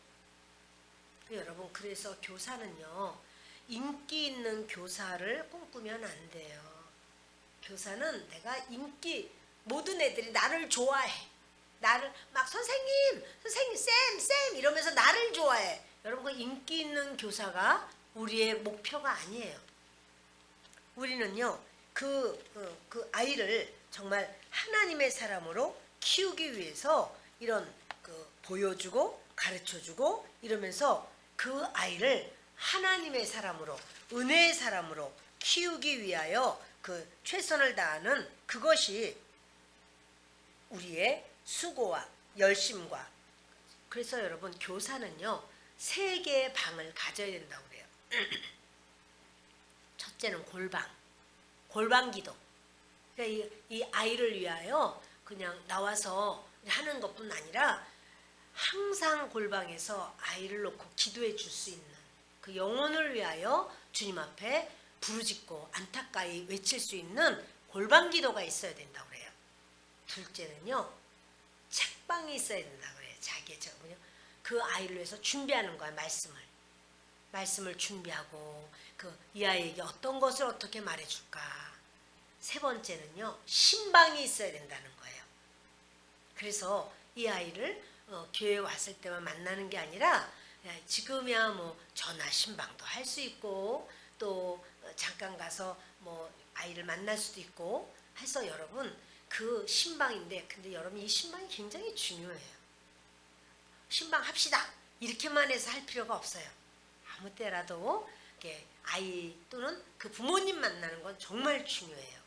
Speaker 1: 여러분, 그래서 교사는요 인기 있는 교사를 꿈꾸면 안 돼요. 교사는 내가 인기, 모든 애들이 나를 좋아해, 나를 막 선생님 쌤 이러면서 나를 좋아해. 여러분, 그 인기 있는 교사가 우리의 목표가 아니에요. 우리는요 그 아이를 정말 하나님의 사람으로 키우기 위해서 이런 보여주고 가르쳐주고 이러면서 그 아이를 하나님의 사람으로, 은혜의 사람으로 키우기 위하여 그 최선을 다하는 그것이 우리의 수고와 열심과. 그래서 여러분, 교사는요 3개의 방을 가져야 된다고 그래요. 첫째는 골방 기도. 그러니까 이 아이를 위하여 그냥 나와서 하는 것뿐 아니라 항상 골방에서 아이를 놓고 기도해 줄 수 있는, 그 영혼을 위하여 주님 앞에 부르짖고 안타까이 외칠 수 있는 골방 기도가 있어야 된다고 그래요. 둘째는요 책방이 있어야 된다고 그래요. 자기의 그 아이를 위해서 준비하는 거야. 말씀을 준비하고 이 아이에게 어떤 것을 어떻게 말해줄까. 세 번째는요 신방이 있어야 된다는 거예요. 그래서 이 아이를 교회에 왔을 때만 만나는 게 아니라 지금이야 뭐 전화 신방도 할 수 있고 또 잠깐 가서 뭐 아이를 만날 수도 있고 해서 여러분 그 신방인데, 근데 여러분 이 신방이 굉장히 중요해요. 신방 합시다 이렇게만 해서 할 필요가 없어요. 아무 때라도 아이 또는 그 부모님 만나는 건 정말 중요해요.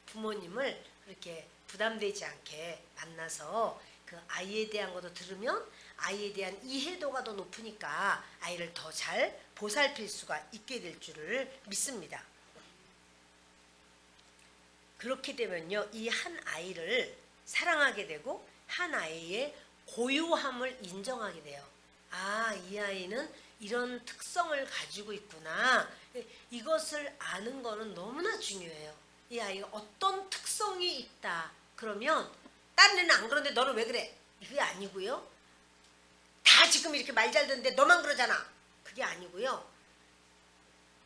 Speaker 1: 부모님을 그렇게 부담되지 않게 만나서 그 아이에 대한 것도 들으면 아이에 대한 이해도가 더 높으니까 아이를 더 잘 보살필 수가 있게 될 줄을 믿습니다. 그렇게 되면요 이 한 아이를 사랑하게 되고 한 아이의 고유함을 인정하게 돼요. 아, 이 아이는 이런 특성을 가지고 있구나. 이것을 아는 거는 너무나 중요해요. 이 아이가 어떤 특성이 있다 그러면 다른 애는 안 그런데 너는 왜 그래? 그게 아니고요. 다 지금 이렇게 말 잘 듣는데 너만 그러잖아. 그게 아니고요.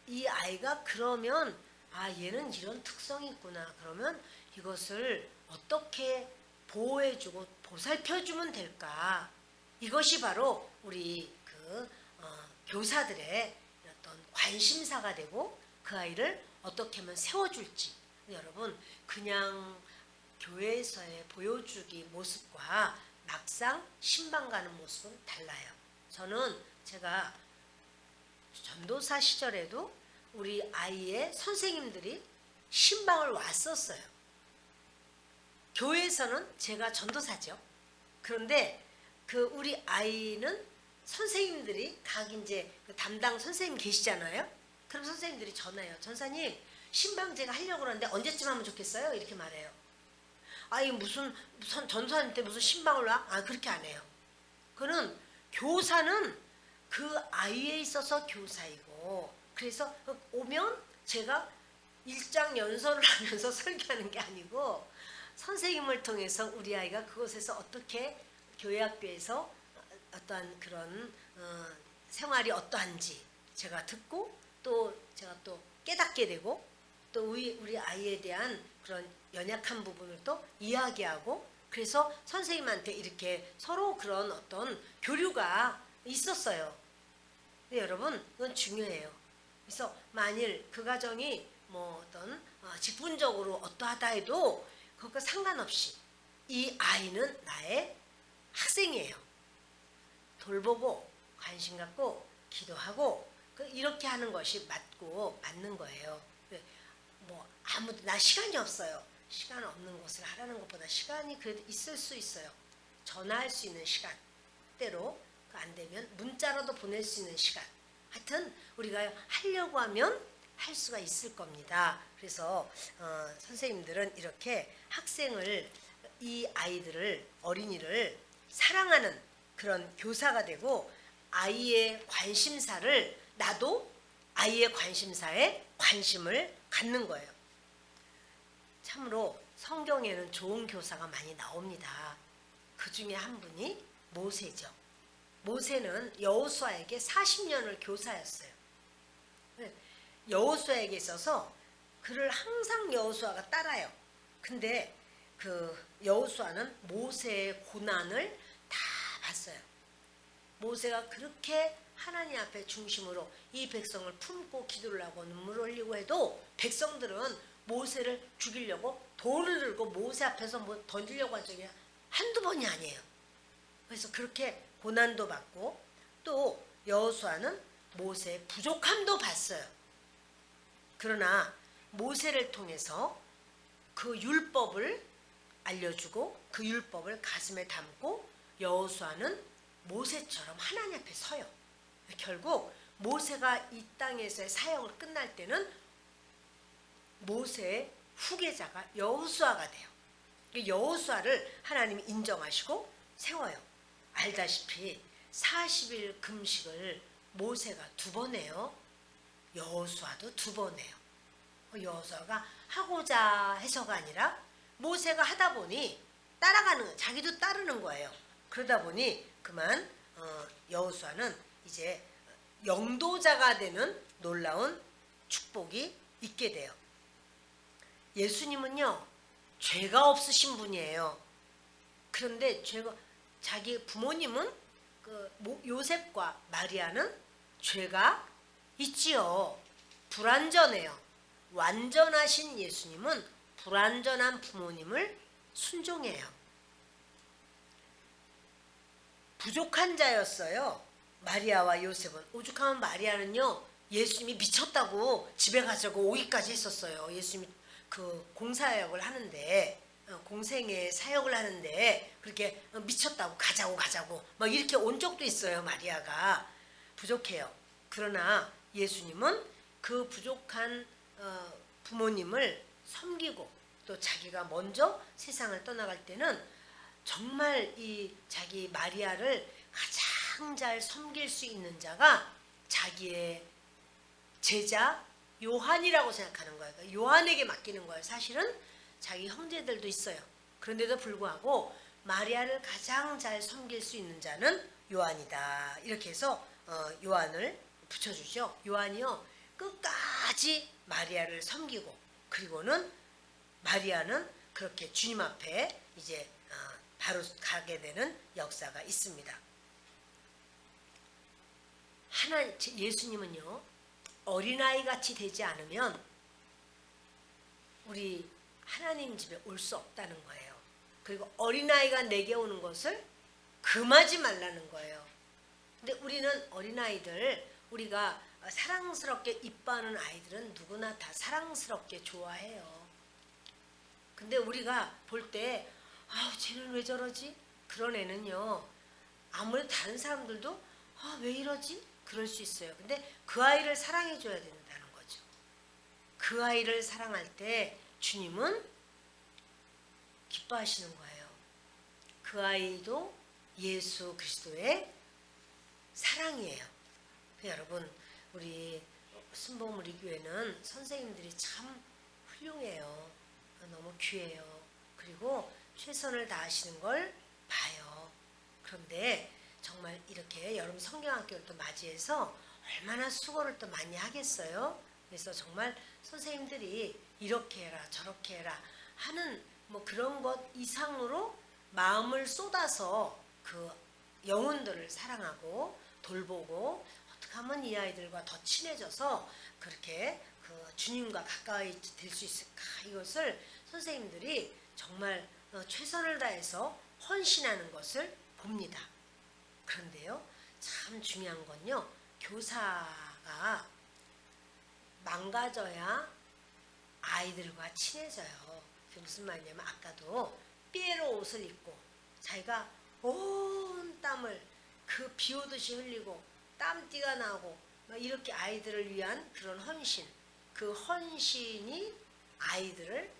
Speaker 1: 이 아이가 그러면 아, 얘는 이런 특성이 있구나. 그러면 이것을 어떻게 보호해주고 보살펴주면 될까? 이것이 바로 우리 교사들의 어떤 관심사가 되고 그 아이를 어떻게 하면 세워줄지. 여러분, 그냥 교회에서의 보여주기 모습과 막상 신방 가는 모습은 달라요. 저는 제가 전도사 시절에도 우리 아이의 선생님들이 신방을 왔었어요. 교회에서는 제가 전도사죠. 그런데 우리 아이는 선생님들이 각 이제 담당 선생님 계시잖아요. 그럼 선생님들이 전화해요. 전사님, 신방 제가 하려고 그러는데 언제쯤 하면 좋겠어요? 이렇게 말해요. 아이 무슨 전사한테 무슨 신방을 와? 아, 그렇게 안 해요. 그는 교사는 그 아이에 있어서 교사이고, 그래서 오면 제가 일장 연설을 하면서 설교하는 게 아니고 선생님을 통해서 우리 아이가 그곳에서 어떻게 교회학교에서 어떠한 그런 생활이 어떠한지 제가 듣고 또 제가 또 깨닫게 되고 또 우리 아이에 대한 그런 연약한 부분을 또 이야기하고, 그래서 선생님한테 이렇게 서로 그런 어떤 교류가 있었어요. 근데 여러분, 그건 중요해요. 그래서 만일 그 가정이 뭐 어떤 직분적으로 어떠하다 해도 그것과 상관없이 이 아이는 나의 학생이에요. 돌보고 관심 갖고 기도하고 이렇게 하는 것이 맞고 맞는 거예요. 뭐 아무도 나 시간이 없어요. 시간 없는 것을 하라는 것보다 시간이 그래도 있을 수 있어요. 전화할 수 있는 시간, 때로 안 되면 문자로도 보낼 수 있는 시간. 하여튼 우리가 하려고 하면 할 수가 있을 겁니다. 그래서 선생님들은 이렇게 이 아이들을, 어린이를 사랑하는 그런 교사가 되고, 아이의 관심사를, 나도 아이의 관심사에 관심을 갖는 거예요. 참으로 성경에는 좋은 교사가 많이 나옵니다. 그 중에 한 분이 모세죠. 모세는 여호수아에게 40년을 교사였어요. 여호수아에게 있어서 그를 항상 여호수아가 따라요. 근데 그 여호수아는 모세의 고난을 다 봤어요. 모세가 그렇게 하나님 앞에 중심으로 이 백성을 품고 기도를 하고 눈물을 흘리고 해도 백성들은 모세를 죽이려고 돌을 들고 모세 앞에서 뭐 던지려고 한 적이 한두 번이 아니에요. 그래서 그렇게 고난도 받고, 또 여호수아는 모세의 부족함도 봤어요. 그러나 모세를 통해서 그 율법을 알려주고 그 율법을 가슴에 담고 여호수아는 모세처럼 하나님 앞에 서요. 결국 모세가 이 땅에서의 사역을 끝날 때는 모세의 후계자가 여호수아가 돼요. 여호수아를 하나님이 인정하시고 세워요. 알다시피 40일 금식을 모세가 2번 해요. 여호수아도 2번 해요. 여호수아가 하고자 해서가 아니라 모세가 하다 보니 따라가는 거예요. 자기도 따르는 거예요. 그러다 보니 그만 여호수아는 이제 영도자가 되는 놀라운 축복이 있게 돼요. 예수님은요, 죄가 없으신 분이에요. 그런데 자기 부모님은 요셉과 마리아는 죄가 있지요. 불완전해요. 완전하신 예수님은 불완전한 부모님을 순종해요. 부족한 자였어요. 마리아와 요셉은. 오죽하면 마리아는요, 예수님이 미쳤다고 집에 가자고 오기까지 했었어요. 예수님이 그 공사역을 하는데, 공생의 사역을 하는데 그렇게 미쳤다고 가자고 막 이렇게 온 적도 있어요. 마리아가. 부족해요. 그러나 예수님은 그 부족한 부모님을 섬기고, 또 자기가 먼저 세상을 떠나갈 때는 정말 이 자기 마리아를 가장 잘 섬길 수 있는 자가 자기의 제자 요한이라고 생각하는 거예요. 그러니까 요한에게 맡기는 거예요. 사실은 자기 형제들도 있어요. 그런데도 불구하고 마리아를 가장 잘 섬길 수 있는 자는 요한이다. 이렇게 해서 요한을 붙여주죠. 요한이요, 끝까지 마리아를 섬기고, 그리고는 마리아는 그렇게 주님 앞에 이제 바로 가게 되는 역사가 있습니다. 예수님은요, 어린아이 같이 되지 않으면 우리 하나님 집에 올 수 없다는 거예요. 그리고 어린아이가 내게 오는 것을 금하지 말라는 거예요. 근데 우리는 어린아이들, 우리가 사랑스럽게 이뻐하는 아이들은 누구나 다 사랑스럽게 좋아해요. 근데 우리가 볼 때 쟤는 왜 저러지? 그런 애는요, 아무리 다른 사람들도 왜 이러지? 그럴 수 있어요. 근데 그 아이를 사랑해 줘야 된다는 거죠. 그 아이를 사랑할 때 주님은 기뻐하시는 거예요. 그 아이도 예수 그리스도의 사랑이에요. 여러분, 우리 순복음 우리 교회는 선생님들이 참 훌륭해요. 너무 귀해요. 그리고 최선을 다하시는 걸 봐요. 그런데 정말 이렇게 여러분 성경학교를 또 맞이해서 얼마나 수고를 또 많이 하겠어요. 그래서 정말 선생님들이 이렇게 해라 저렇게 해라 하는 뭐 그런 것 이상으로 마음을 쏟아서 그 영혼들을 사랑하고 돌보고 어떻게 하면 이 아이들과 더 친해져서 그렇게 그 주님과 가까이 될 수 있을까, 이것을 선생님들이 정말 최선을 다해서 헌신하는 것을 봅니다. 그런데요, 참 중요한 건요, 교사가 망가져야 아이들과 친해져요. 그게 무슨 말이냐면, 아까도 삐에로 옷을 입고 자기가 온 땀을 비 오듯이 흘리고 땀띠가 나고 막 이렇게 아이들을 위한 그런 헌신, 그 헌신이 아이들을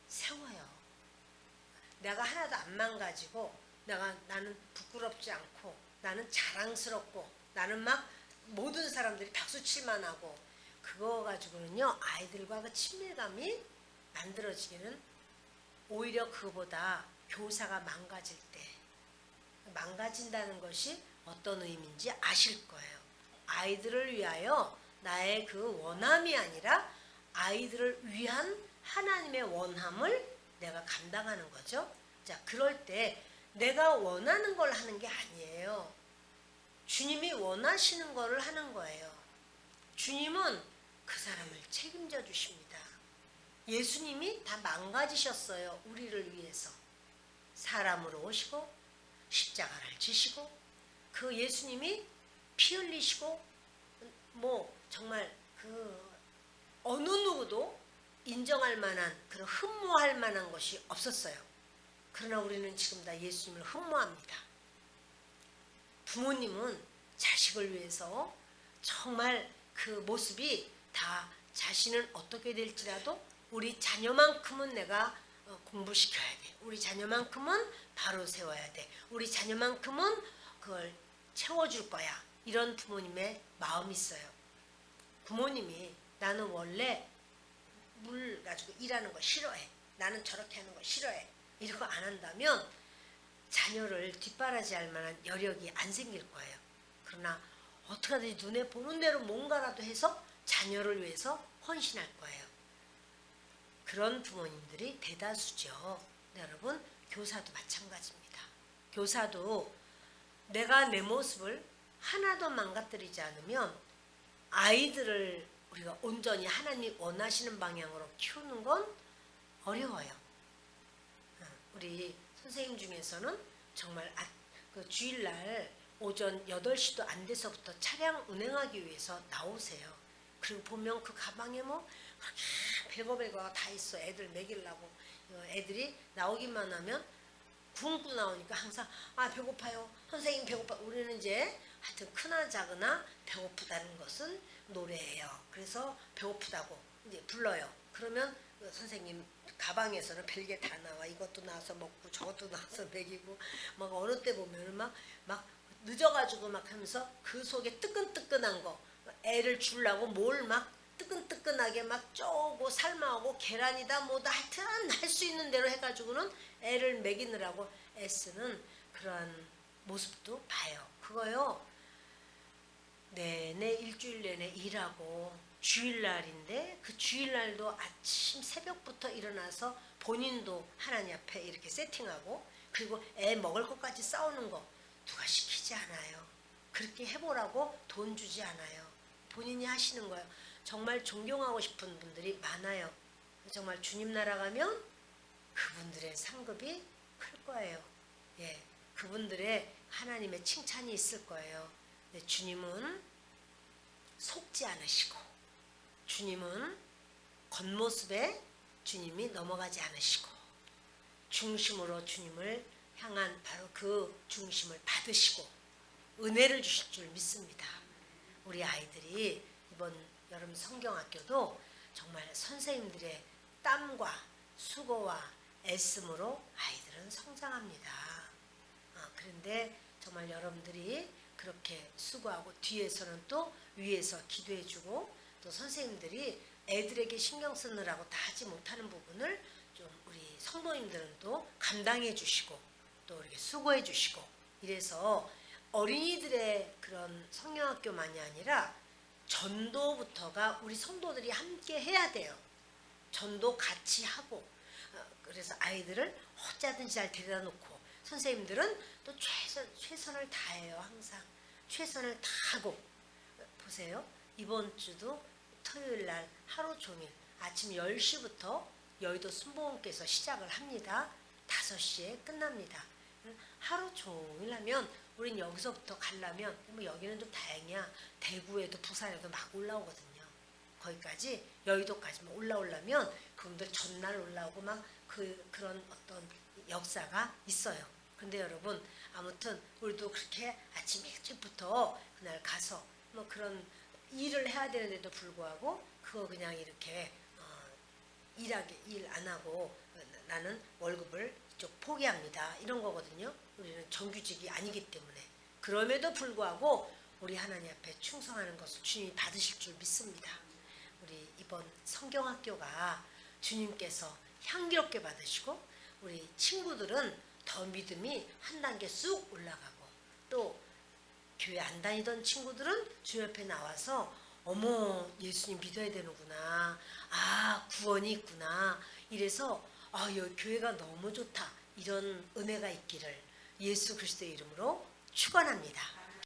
Speaker 1: 세워요. 내가 하나도 안 망가지고 나는 부끄럽지 않고 나는 자랑스럽고 나는 막 모든 사람들이 박수칠만 하고 그거 가지고는요 아이들과 그 친밀감이 만들어지기는 오히려 그거보다 교사가 망가질 때 망가진다는 것이 어떤 의미인지 아실 거예요. 아이들을 위하여 나의 그 원함이 아니라 아이들을 위한 하나님의 원함을 내가 감당하는 거죠. 자, 그럴 때 내가 원하는 걸 하는 게 아니에요. 주님이 원하시는 거를 하는 거예요. 주님은 그 사람을 책임져 주십니다. 예수님이 다 망가지셨어요. 우리를 위해서. 사람으로 오시고 십자가를 지시고 그 예수님이 피 흘리시고 뭐 정말 그 어느 누구도 인정할 만한 그런 흠모할 만한 것이 없었어요. 그러나 우리는 지금 다 예수님을 흠모합니다. 부모님은 자식을 위해서 정말 그 모습이 다 자신은 어떻게 될지라도 우리 자녀만큼은 내가 공부시켜야 돼. 우리 자녀만큼은 바로 세워야 돼. 우리 자녀만큼은 그걸 채워줄 거야. 이런 부모님의 마음이 있어요. 부모님이 나는 원래 물 가지고 일하는 거 싫어해. 나는 저렇게 하는 거 싫어해. 이러고 안 한다면 자녀를 뒷바라지할 만한 여력이 안 생길 거예요. 그러나 어떻게 하든지 눈에 보는 대로 뭔가라도 해서 자녀를 위해서 헌신할 거예요. 그런 부모님들이 대다수죠. 여러분, 교사도 마찬가지입니다. 교사도 내가 내 모습을 하나도 망가뜨리지 않으면 아이들을 우리가 온전히 하나님이 원하시는 방향으로 키우는 건 어려워요. 우리 선생님 중에서는 정말 그 주일날 오전 8시도 안 돼서부터 차량 운행하기 위해서 나오세요. 그리고 보면 그 가방에 뭐 별거 다 있어. 애들 먹이려고. 애들이 나오기만 하면 굶고 나오니까 항상 배고파요. 선생님 배고파. 우리는 이제 하여튼 크나 작으나 배고프다는 것은 노래예요. 그래서 배고프다고 이제 불러요. 그러면 선생님 가방에서는 별게 다 나와. 이것도 나와서 먹고 저것도 나와서 먹이고 막 어느 때 보면 막 늦어가지고 막 하면서 그 속에 뜨끈뜨끈한 거 애를 주려고 뭘 막 뜨끈뜨끈하게 막 쪼고 삶아오고 계란이다 뭐다 하여튼 할 수 있는 대로 해가지고는 애를 먹이느라고 애쓰는 그런 모습도 봐요. 그거요. 내내 일주일 내내 일하고 주일날인데 그 주일날도 아침 새벽부터 일어나서 본인도 하나님 앞에 이렇게 세팅하고 그리고 애 먹을 것까지 싸우는 거 누가 시키지 않아요. 그렇게 해보라고 돈 주지 않아요. 본인이 하시는 거예요. 정말 존경하고 싶은 분들이 많아요. 정말 주님 나라 가면 그분들의 상급이 클 거예요. 예, 그분들의 하나님의 칭찬이 있을 거예요. 네, 주님은 속지 않으시고 주님은 겉모습에 주님이 넘어가지 않으시고 중심으로 주님을 향한 바로 그 중심을 받으시고 은혜를 주실 줄 믿습니다. 우리 아이들이 이번 여름 성경학교도 정말 선생님들의 땀과 수고와 애씀으로 아이들은 성장합니다. 그런데 정말 여러분들이 그렇게 수고하고 뒤에서는 또 위에서 기도해주고 또 선생님들이 애들에게 신경 쓰느라고 다 하지 못하는 부분을 좀 우리 성도님들은 또 감당해 주시고 또 이렇게 수고해 주시고 이래서 어린이들의 그런 성경학교만이 아니라 전도부터가 우리 성도들이 함께 해야 돼요. 전도 같이 하고 그래서 아이들을 어쩌든지 잘 데려다 놓고 선생님들은 또 최선을 다해요. 항상 최선을 다하고 보세요. 이번 주도 토요일날 하루 종일 아침 10시부터 여의도 순복음께서 시작을 합니다. 5시에 끝납니다. 하루 종일 하면 우린 여기서부터 가려면 뭐 여기는 좀 다행이야. 대구에도 부산에도 막 올라오거든요. 거기까지 여의도까지만 올라오려면 그분들 전날 올라오고 막 그런 어떤 역사가 있어요. 근데 여러분 아무튼 우리도 그렇게 아침 일찍부터 그날 가서 뭐 그런 일을 해야 되는데도 불구하고 그거 그냥 이렇게 일 안 하고 나는 월급을 좀 포기합니다. 이런 거거든요. 우리는 정규직이 아니기 때문에. 그럼에도 불구하고 우리 하나님 앞에 충성하는 것을 주님이 받으실 줄 믿습니다. 우리 이번 성경학교가 주님께서 향기롭게 받으시고 우리 친구들은 더 믿음이 한 단계 쑥 올라가고 또 교회 안 다니던 친구들은 주님 앞에 나와서 어머 예수님 믿어야 되는구나. 아 구원이 있구나. 이래서 여기 교회가 너무 좋다. 이런 은혜가 있기를 예수 그리스도의 이름으로 축원합니다.